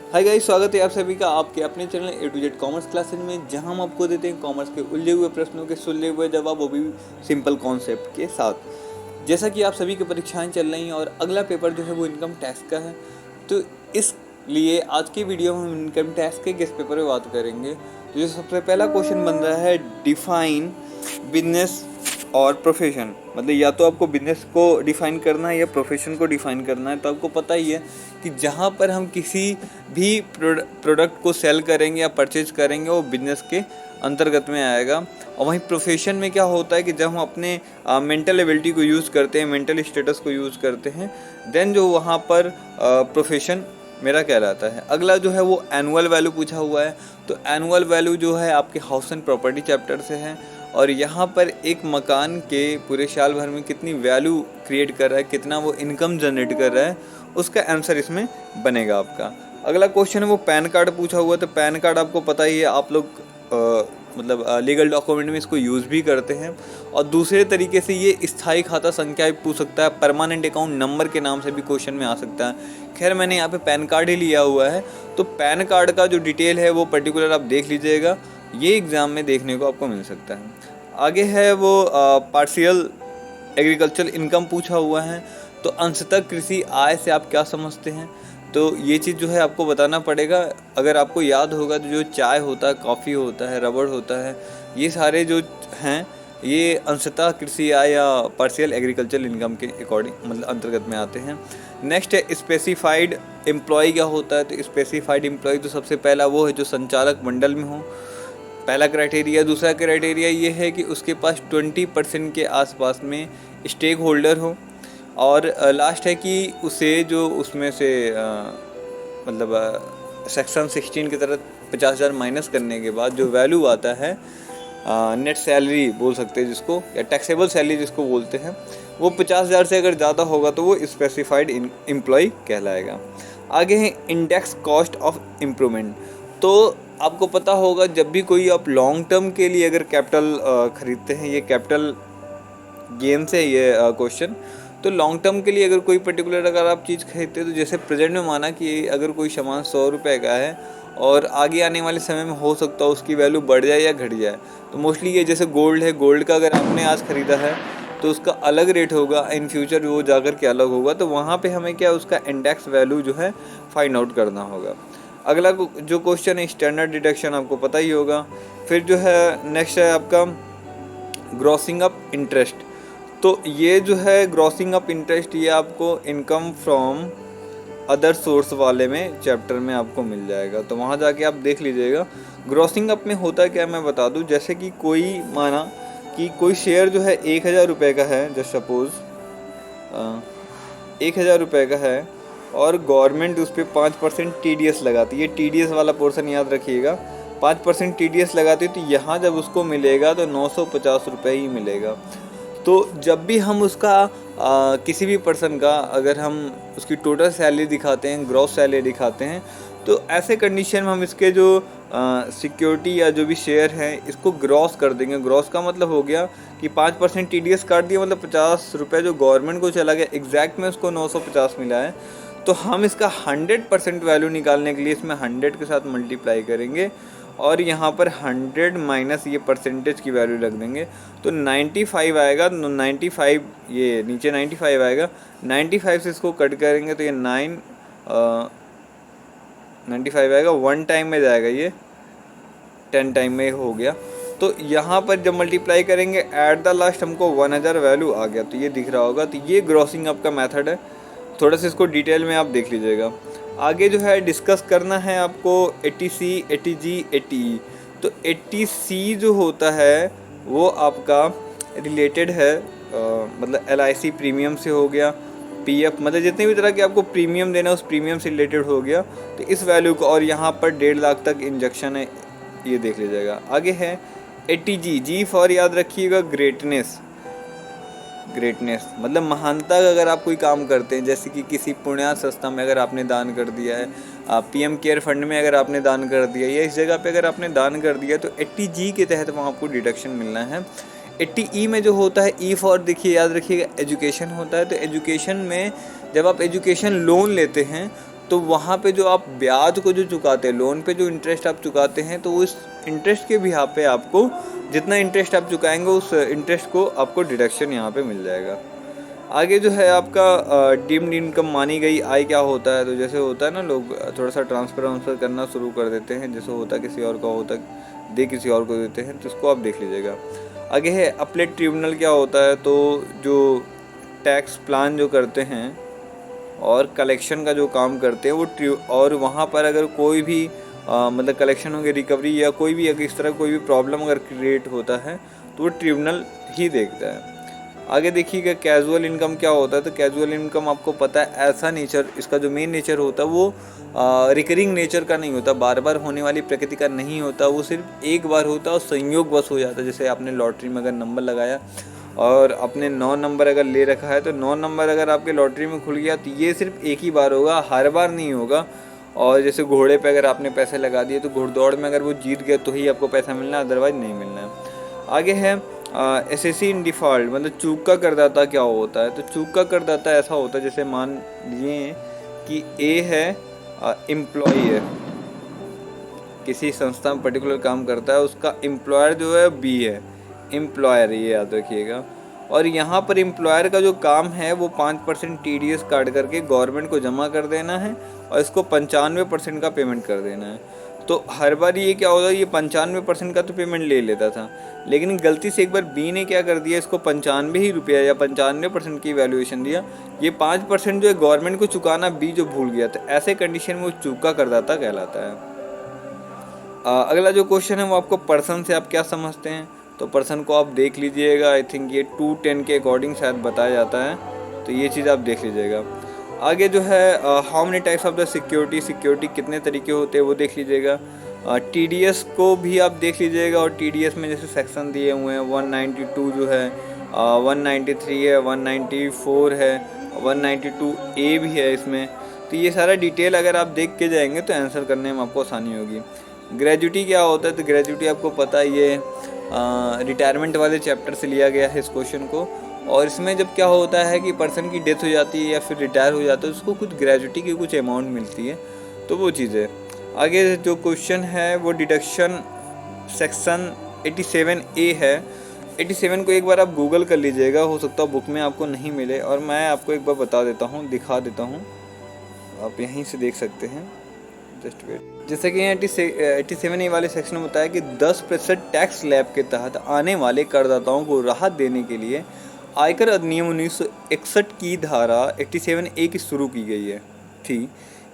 Hi guys, स्वागत है आप सभी का आपके अपने channel A to Z commerce classes में, जहां हम आपको देते हैं कॉमर्स के उलझे हुए प्रश्नों के सुलझे हुए जवाब, वो भी सिंपल कॉन्सेप्ट के साथ। जैसा कि आप सभी की परीक्षाएं चल रही हैं और अगला पेपर जो है वो इनकम टैक्स का है, तो इसलिए आज की वीडियो में हम इनकम टैक्स के गेस्ट पेपर में बात करेंगे। तो जो सबसे पहला क्वेश्चन बन रहा है, डिफाइन बिजनेस और प्रोफेशन। मतलब या तो आपको बिजनेस को डिफाइन करना है या प्रोफेशन को डिफाइन करना है। तो आपको पता ही है कि जहाँ पर हम किसी भी प्रोडक्ट को सेल करेंगे या परचेज करेंगे वो बिजनेस के अंतर्गत में आएगा। और वहीं प्रोफेशन में क्या होता है कि जब हम अपने मेंटल एबिलिटी को यूज़ करते हैं, मेंटल स्टेटस को यूज़ करते हैं, देन जो वहाँ पर प्रोफेशन मेरा कहलाता है। अगला जो है वो एनुअल वैल्यू पूछा हुआ है। तो एनुअल वैल्यू जो है आपके हाउस एंड प्रॉपर्टी चैप्टर से है, और यहाँ पर एक मकान के पूरे साल भर में कितनी वैल्यू क्रिएट कर रहा है, कितना वो इनकम जनरेट कर रहा है, उसका आंसर इसमें बनेगा आपका। अगला क्वेश्चन है वो पैन कार्ड पूछा हुआ है। तो पैन कार्ड आपको पता ही है, आप लोग मतलब लीगल डॉक्यूमेंट में इसको यूज़ भी करते हैं। और दूसरे तरीके से ये स्थायी खाता संख्या भी पूछ सकता है, परमानेंट अकाउंट नंबर के नाम से भी क्वेश्चन में आ सकता है। खैर मैंने यहाँ पे पैन कार्ड ही लिया हुआ है, तो पैन कार्ड का जो डिटेल है वो पर्टिकुलर आप देख लीजिएगा, ये एग्ज़ाम में देखने को आपको मिल सकता है। आगे है वो पार्शियल एग्रीकल्चर इनकम पूछा हुआ है। तो अंशतः कृषि आय से आप क्या समझते हैं, तो ये चीज़ जो है आपको बताना पड़ेगा। अगर आपको याद होगा तो जो चाय होता है, कॉफ़ी होता है, रबड़ होता है, ये सारे जो हैं ये अंशतः कृषि आय या पार्शियल एग्रीकल्चर इनकम के अकॉर्डिंग मतलब अंतर्गत में आते हैं। नेक्स्ट है स्पेसिफाइड एम्प्लॉय क्या होता है। तो स्पेसिफाइड एम्प्लॉय तो सबसे पहला वो है जो संचालक मंडल में हो, पहला क्राइटेरिया। दूसरा क्राइटेरिया ये है कि उसके पास 20% के आसपास में स्टेक होल्डर हो, और लास्ट है कि उसे जो उसमें से मतलब सेक्शन 16 की तरह 50,000 माइनस करने के बाद जो वैल्यू आता है, नेट सैलरी बोल सकते हैं जिसको, या टैक्सेबल सैलरी जिसको बोलते हैं, वो 50,000 से अगर ज़्यादा होगा तो वो स्पेसिफाइड एम्प्लॉय कहलाएगा। आगे है इंडेक्स कॉस्ट ऑफ इम्प्रूवमेंट। तो आपको पता होगा जब भी कोई आप लॉन्ग टर्म के लिए अगर कैपिटल खरीदते हैं, ये कैपिटल गेन से ये क्वेश्चन, तो लॉन्ग टर्म के लिए अगर कोई पर्टिकुलर अगर आप चीज़ खरीदते हैं, तो जैसे प्रेजेंट में माना कि अगर कोई सामान 100 रुपये का है और आगे आने वाले समय में हो सकता है उसकी वैल्यू बढ़ जाए या घट जाए, तो मोस्टली ये जैसे गोल्ड है, गोल्ड का अगर आपने आज ख़रीदा है तो उसका अलग रेट होगा, इन फ्यूचर वो जाकर के अलग होगा। तो वहाँ पे हमें क्या उसका इंडेक्स वैल्यू जो है फाइंड आउट करना होगा। अगला जो क्वेश्चन है स्टैंडर्ड डिडक्शन, आपको पता ही होगा। फिर जो है नेक्स्ट है आपका ग्रॉसिंग अप इंटरेस्ट। तो ये जो है ग्रॉसिंग अप इंटरेस्ट, ये आपको इनकम फ्रॉम अदर सोर्स वाले में चैप्टर में आपको मिल जाएगा, तो वहाँ जाके आप देख लीजिएगा। ग्रॉसिंग अप में होता क्या मैं बता दूँ, जैसे कि कोई माना कि कोई शेयर जो है 1,000 रुपये का है, जस्ट सपोज 1,000 रुपये का है, और गवर्नमेंट उस पर 5% TDS लगाती है। TDS वाला पोर्शन याद रखिएगा, 5% TDS लगाती है। तो यहाँ जब उसको मिलेगा तो 950 रुपये ही मिलेगा। तो जब भी हम उसका किसी भी पर्सन का अगर हम उसकी टोटल सैलरी दिखाते हैं, ग्रॉस सैलरी दिखाते हैं, तो ऐसे कंडीशन में हम इसके जो सिक्योरिटी या जो भी शेयर हैं इसको ग्रॉस कर देंगे। ग्रॉस का मतलब हो गया कि 5% TDS काट दिया, मतलब 50 रुपये जो गवर्नमेंट को चला गया, एग्जैक्ट में उसको 950 मिला है। तो हम इसका 100% वैल्यू निकालने के लिए इसमें 100 के साथ मल्टीप्लाई करेंगे, और यहाँ पर 100 माइनस ये परसेंटेज की वैल्यू रख देंगे, तो 95 आएगा। 95 ये नीचे 95 आएगा, 95 से इसको कट करेंगे तो ये 95 आएगा। 1 टाइम में जाएगा, ये 10 टाइम में हो गया। तो यहाँ पर जब मल्टीप्लाई करेंगे एट द लास्ट हमको 1000 वैल्यू आ गया, तो ये दिख रहा होगा। तो ये ग्रॉसिंग अप का मेथड है, थोड़ा सा इसको डिटेल में आप देख लीजिएगा। आगे जो है डिस्कस करना है आपको 80C, 80G, 80E। तो 80C जो होता है वो आपका रिलेटेड है मतलब LIC प्रीमियम से हो गया, PF मतलब जितने भी तरह के आपको प्रीमियम देना उस प्रीमियम से रिलेटेड हो गया। तो इस वैल्यू को, और यहाँ पर 1.5 लाख तक इंजेक्शन है, ये देख लीजिएगा। आगे है 80G, G फॉर याद रखिएगा ग्रेटनेस। ग्रेटनेस मतलब महानता का अगर आप कोई काम करते हैं, जैसे कि किसी पुण्यार्थ संस्था में अगर आपने दान कर दिया है, PM केयर फंड में अगर आपने दान कर दिया, या इस जगह पे अगर आपने दान कर दिया, तो 80G के तहत वहाँ आपको डिडक्शन मिलना है। 80E में जो होता है, E फॉर देखिए याद रखिएगा एजुकेशन होता है। तो एजुकेशन में जब आप एजुकेशन लोन लेते हैं तो वहाँ पे जो आप ब्याज को जो चुकाते हैं, लोन पे जो इंटरेस्ट आप चुकाते हैं, तो उस इंटरेस्ट के भी यहाँ पे आपको जितना इंटरेस्ट आप चुकाएंगे उस इंटरेस्ट को आपको डिडक्शन यहाँ पे मिल जाएगा। आगे जो है आपका डीम्ड इनकम मानी गई आय क्या होता है। तो जैसे होता है ना, लोग थोड़ा सा ट्रांसफर करना शुरू कर देते हैं, जैसे होता किसी और का होता दे किसी और को देते हैं, तो इसको आप देख लीजिएगा। आगे है अपीलेट ट्रिब्यूनल क्या होता है। तो जो टैक्स प्लान जो करते हैं और कलेक्शन का जो काम करते हैं वो और वहाँ पर अगर कोई भी मतलब कलेक्शन हो गया, रिकवरी या कोई भी अगर इस तरह कोई भी प्रॉब्लम अगर क्रिएट होता है तो वो ट्रिब्यूनल ही देखता है। आगे देखिएगा कैजुअल इनकम क्या होता है। तो कैजुअल इनकम आपको पता है ऐसा नेचर, इसका जो मेन नेचर होता है वो रिकरिंग नेचर का नहीं होता, बार बार होने वाली प्रकृति का नहीं होता, वो सिर्फ एक बार होता है और संयोग बस हो जाता है। जैसे आपने लॉटरी में अगर नंबर लगाया और आपने 9 नंबर अगर ले रखा है, तो 9 नंबर अगर आपके लॉटरी में खुल गया तो ये सिर्फ एक ही बार होगा, हर बार नहीं होगा। और जैसे घोड़े पे अगर आपने पैसे लगा दिए तो घुड़दौड़ में अगर वो जीत गए तो ही आपको पैसा मिलना है, अदरवाइज नहीं मिलना है। आगे है एसेसी इन डिफ़ॉल्ट, मतलब चूक का करदाता क्या होता है। तो चूक का करदाता ऐसा होता है, जैसे मान लीजिए कि ए है एम्प्लॉय है, किसी संस्था में पर्टिकुलर काम करता है, उसका एम्प्लॉयर जो है बी है, एम्प्लॉयर, ये याद रखिएगा। और यहाँ पर एम्प्लॉयर का जो काम है वो 5% TDS काट करके गवर्नमेंट को जमा कर देना है और इसको 95% का पेमेंट कर देना है। तो हर बार ये क्या होता है, ये 95% का तो पेमेंट ले लेता था, लेकिन गलती से एक बार बी ने क्या कर दिया, इसको 95 ही रुपया या 95% की वैल्यूएशन दिया। ये 5% जो है गवर्नमेंट को चुकाना बी जो भूल गया था, ऐसे कंडीशन में वो चूका करदाता कहलाता है। अगला जो क्वेश्चन है वो आपको पर्सन से आप क्या समझते हैं। तो पर्सन को आप देख लीजिएगा, आई थिंक ये 210 के अकॉर्डिंग शायद बताया जाता है, तो ये चीज़ आप देख लीजिएगा। आगे जो है how many types of the security कितने तरीके होते हैं वो देख लीजिएगा। TDS को भी आप देख लीजिएगा, और TDS में जैसे सेक्शन दिए हुए हैं 192 जो है, 193 है, 194 है, 192A भी है इसमें। तो ये सारा डिटेल अगर आप देख के जाएंगे तो आंसर करने में आपको आसानी होगी। ग्रेजुटी क्या होता है। तो ग्रेजुटी आपको पता है, ये रिटायरमेंट वाले चैप्टर से लिया गया है इस क्वेश्चन को। और इसमें जब क्या होता है कि पर्सन की डेथ हो जाती है या फिर रिटायर हो जाता है, उसको कुछ ग्रेजुटी की कुछ अमाउंट मिलती है, तो वो चीज़ है। आगे जो क्वेश्चन है वो डिडक्शन सेक्शन 87A है। 87 को एक बार आप गूगल कर लीजिएगा, हो सकता है बुक में आपको नहीं मिले, और मैं आपको एक बार बता देता हूँ, दिखा देता हूँ, आप यहीं से देख सकते हैं, जस्ट वेट। जैसे कि 87A वाले सेक्शन में बताया कि 10% टैक्स स्लैब के तहत आने वाले करदाताओं को राहत देने के लिए आयकर अधिनियम 1961 की धारा 87A की शुरू की गई है थी।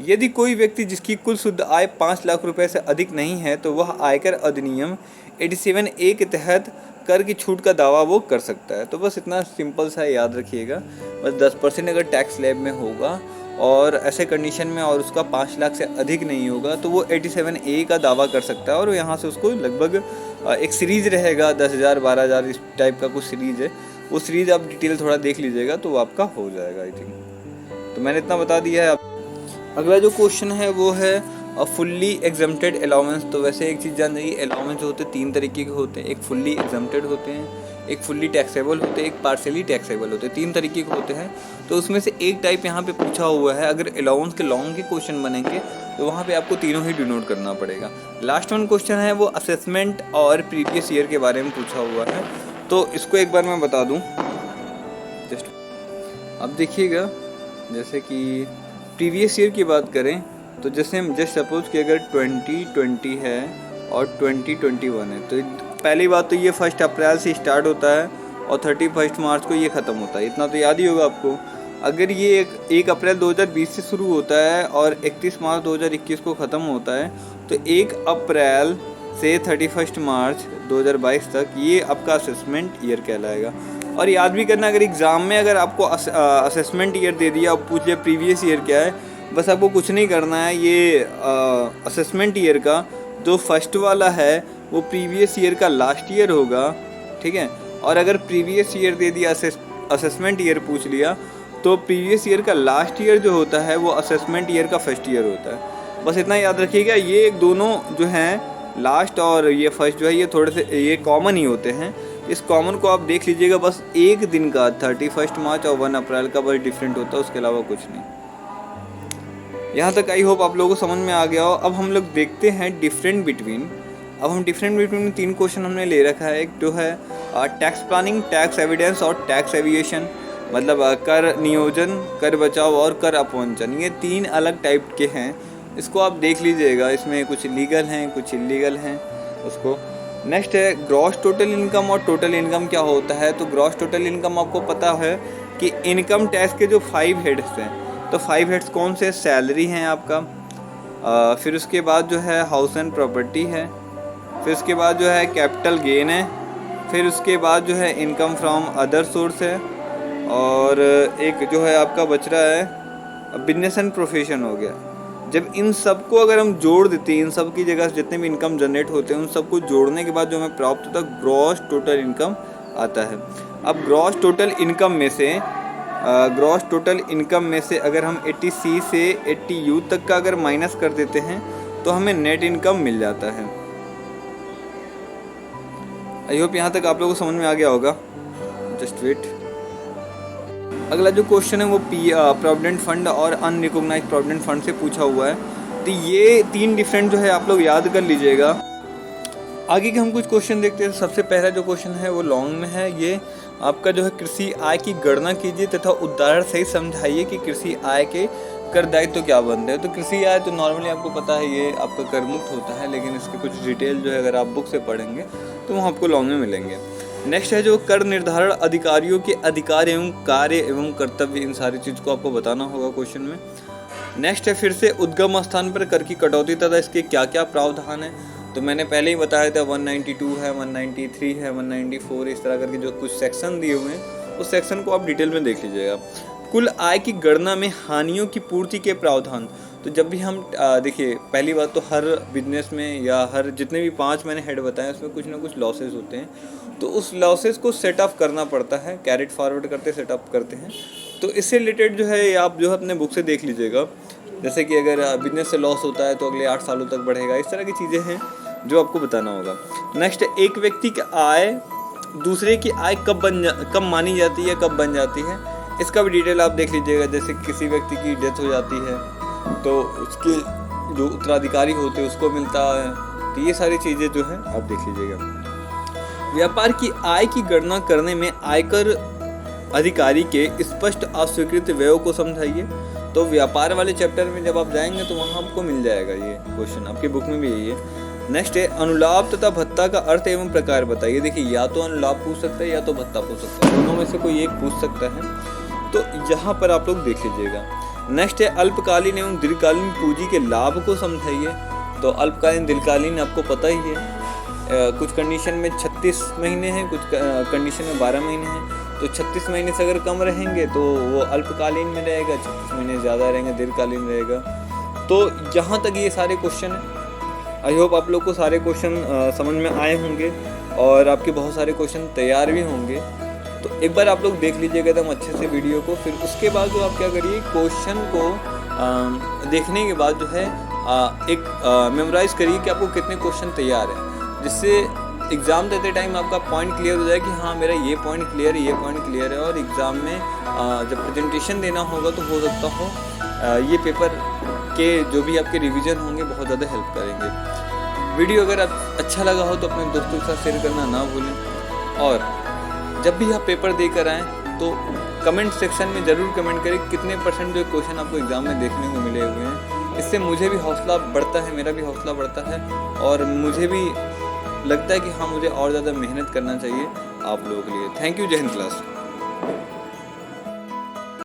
यदि कोई व्यक्ति जिसकी कुल शुद्ध आय 5 लाख रुपए से अधिक नहीं है तो वह आयकर अधिनियम 87A के तहत कर की छूट का दावा वो कर सकता है। तो बस इतना सिंपल सा याद रखिएगा, बस 10% अगर टैक्स स्लैब में होगा और ऐसे कंडीशन में और उसका 5 लाख से अधिक नहीं होगा तो वो 87A का दावा कर सकता है। और यहाँ से उसको लगभग एक सीरीज़ रहेगा, 10,000 12,000 इस टाइप का कुछ सीरीज़ है, वो सीरीज़ आप डिटेल थोड़ा देख लीजिएगा तो वो आपका हो जाएगा आई थिंक। तो मैंने इतना बता दिया है। अगला जो क्वेश्चन है वो है फुल्ली एग्जम्प्टेड अलाउंस। तो वैसे एक चीज़ जान जाइए, अलाउंस जो होते हैं 3 तरीके के होते हैं, एक फुल्ली एग्जम्प्टेड होते हैं, एक फुल्ली टैक्सेबल होते हैं, एक पार्शियली टैक्सेबल होते हैं, 3 तरीके के होते हैं। तो उसमें से एक टाइप यहाँ पे पूछा हुआ है, अगर अलाउंस के लॉन्ग के क्वेश्चन बनेंगे तो वहाँ पे आपको तीनों ही डिनोट करना पड़ेगा। लास्ट वन क्वेश्चन है वो असेसमेंट और प्रीवियस ईयर के बारे में पूछा हुआ है, तो इसको एक बार मैं बता दूँ जस्ट। अब देखिएगा, जैसे कि प्रीवियस ईयर की बात करें तो जैसे हम जस्ट सपोज कि अगर 2020 है और 2021 है, तो पहली बात तो ये 1 अप्रैल से स्टार्ट होता है और 31 मार्च को ये ख़त्म होता है, इतना तो याद ही होगा आपको। अगर ये 1 अप्रैल 2020 से शुरू होता है और 31 मार्च 2021 को ख़त्म होता है, तो 1 अप्रैल से 31 मार्च 2022 तक ये आपका असेसमेंट ईयर कहलाएगा। और याद भी करना, अगर एग्ज़ाम में अगर आपको असेसमेंट ईयर दे दिया और पूछ लिया प्रीवियस ईयर क्या है, बस आपको कुछ नहीं करना है, ये असेसमेंट ईयर का जो फर्स्ट वाला है वो प्रीवियस ईयर का लास्ट ईयर होगा, ठीक है। और अगर प्रीवियस ईयर दे दिया, असेसमेंट ईयर पूछ लिया, तो प्रीवियस ईयर का लास्ट ईयर जो होता है वो असेसमेंट ईयर का फर्स्ट ईयर होता है। बस इतना याद रखिएगा, ये दोनों जो हैं लास्ट और ये फर्स्ट जो है ये थोड़े से ये कॉमन ही होते हैं। इस कॉमन को आप देख लीजिएगा, बस एक दिन का 31 मार्च और 1 अप्रैल का बस डिफरेंट होता है, उसके अलावा कुछ नहीं। यहाँ तक आई होप आप लोगों को समझ में आ गया हो। अब हम लोग देखते हैं डिफरेंट बिटवीन। अब हम डिफरेंट बिटवीन 3 क्वेश्चन हमने ले रखा है। एक जो है टैक्स प्लानिंग, टैक्स एविडेंस और टैक्स एविएशन, मतलब कर नियोजन, कर बचाव और कर अपवंचन। ये 3 अलग टाइप के हैं, इसको आप देख लीजिएगा। इसमें कुछ लीगल हैं, कुछ इलीगल हैं उसको। नेक्स्ट है ग्रॉस टोटल इनकम और टोटल इनकम क्या होता है। तो ग्रॉस टोटल इनकम आपको पता है कि इनकम टैक्स के जो 5 हेड्स हैं, तो 5 हेड्स कौन से, सैलरी हैं आपका, फिर उसके बाद जो है हाउस एंड प्रॉपर्टी है, फिर उसके बाद जो है कैपिटल गेन है, फिर उसके बाद जो है इनकम फ्रॉम अदर सोर्स है, और एक जो है आपका बच रहा है बिजनेस एंड प्रोफेशन हो गया। जब इन सबको अगर हम जोड़ देते हैं, इन सब की जगह जितने भी इनकम जनरेट होते हैं उन सबको जोड़ने के बाद जो हमें प्राप्त होता है ग्रॉस टोटल इनकम आता है। अब ग्रॉस टोटल इनकम में से अगर हम 80C से 80U तक का अगर माइनस कर देते हैं तो हमें नेट इनकम मिल जाता है। आई होप यहाँ तक आप लोगों को समझ में आ गया होगा। Just wait. अगला जो क्वेश्चन है वो प्रोविडेंट फंड और अनरिकॉग्नाइज्ड प्रोविडेंट फंड से पूछा हुआ है। तो ये 3 डिफरेंट जो है आप लोग याद कर लीजिएगा। आगे के हम कुछ क्वेश्चन देखते हैं। सबसे पहला जो क्वेश्चन है वो लॉन्ग में है। ये आपका जो है कृषि आय की गणना कीजिए तथा उदाहरण सहित समझाइए कि कृषि आय के कर दायित्व तो क्या बनते हैं। तो कृषि आय तो नॉर्मली आपको पता है ये आपका कर मुक्त होता है, लेकिन इसके कुछ डिटेल जो है अगर आप बुक से पढ़ेंगे तो वहाँ आपको लॉन्ग में मिलेंगे। नेक्स्ट है जो कर निर्धारण अधिकारियों के अधिकार एवं कार्य एवं कर्तव्य, इन सारी चीज़ को आपको बताना होगा क्वेश्चन में। नेक्स्ट है फिर से उद्गम स्थान पर कर की कटौती तथा इसके क्या क्या प्रावधान है। तो मैंने पहले ही बताया था 192 है, 193 है, 194, इस तरह करके जो कुछ सेक्शन दिए हुए हैं उस सेक्शन को आप डिटेल में देख लीजिएगा। कुल आय की गणना में हानियों की पूर्ति के प्रावधान। तो जब भी हम देखिए, पहली बात तो हर बिजनेस में या हर जितने भी 5 मैंने हेड बताए उसमें कुछ ना कुछ लॉसेस होते हैं, तो उस लॉसेस को सेट अप करना पड़ता है, कैरेट फॉरवर्ड करते सेट अप करते हैं। तो इससे रिलेटेड जो है आप जो है अपने बुक से देख लीजिएगा। जैसे कि अगर बिजनेस से लॉस होता है तो अगले 8 सालों तक बढ़ेगा, इस तरह की चीज़ें हैं जो आपको बताना होगा। नेक्स्ट, एक व्यक्ति की आय दूसरे की आय कब मानी जाती है, कब बन जाती है, इसका भी डिटेल आप देख लीजिएगा। जैसे किसी व्यक्ति की डेथ हो जाती है तो उसके जो उत्तराधिकारी होते हैं उसको मिलता है, तो ये सारी चीज़ें जो है आप देख लीजिएगा। व्यापार की आय की गणना करने में आयकर अधिकारी के स्पष्ट अस्वीकृत व्ययों को समझाइए। तो व्यापार वाले चैप्टर में जब आप जाएंगे तो वहाँ आपको मिल जाएगा ये क्वेश्चन, आपकी बुक में भी यही है। नेक्स्ट है अनुलाभ तथा भत्ता का अर्थ एवं प्रकार बताइए। देखिए, या तो अनुलाभ पूछ सकता है या तो भत्ता पूछ सकता है, दोनों में से कोई एक पूछ सकता है, तो यहाँ पर आप लोग देख लीजिएगा। नेक्स्ट है अल्पकालीन एवं दीर्घकालीन पूंजी के लाभ को समझाइए। तो अल्पकालीन दीर्घकालीन आपको पता ही है, कुछ कंडीशन में 36 महीने हैं, कुछ कंडीशन में 12 महीने हैं। तो 36 महीने से अगर कम रहेंगे तो वो अल्पकालीन में रहेगा, 36 महीने ज़्यादा रहेंगे दीर्घकालीन रहेगा। तो यहाँ तक ये सारे क्वेश्चन हैं। आई होप आप लोग को सारे क्वेश्चन समझ में आए होंगे और आपके बहुत सारे क्वेश्चन तैयार भी होंगे। तो एक बार आप लोग देख लीजिएगा एकदम अच्छे से वीडियो को। फिर उसके बाद जो आप क्या करिए, क्वेश्चन को देखने के बाद जो है एक मेमोराइज करिए कि आपको कितने क्वेश्चन तैयार हैं, जिससे एग्ज़ाम देते टाइम आपका पॉइंट क्लियर हो जाए कि हाँ मेरा ये पॉइंट क्लियर है, ये पॉइंट क्लियर है। और एग्ज़ाम में जब प्रेजेंटेशन देना होगा तो हो सकता हो ये पेपर के जो भी आपके रिवीजन होंगे बहुत ज़्यादा हेल्प करेंगे। वीडियो अगर अच्छा लगा हो तो अपने दोस्तों के साथ शेयर करना ना भूलें। और जब भी आप पेपर देकर आएँ तो कमेंट सेक्शन में ज़रूर कमेंट करें कितने % जो क्वेश्चन आपको एग्ज़ाम में देखने को मिले हुए हैं। इससे मुझे भी हौसला बढ़ता है, मेरा भी हौसला बढ़ता है और मुझे भी लगता है कि हाँ मुझे और ज़्यादा मेहनत करना चाहिए आप लोगों के लिए। Thank you. जय हिंद क्लास।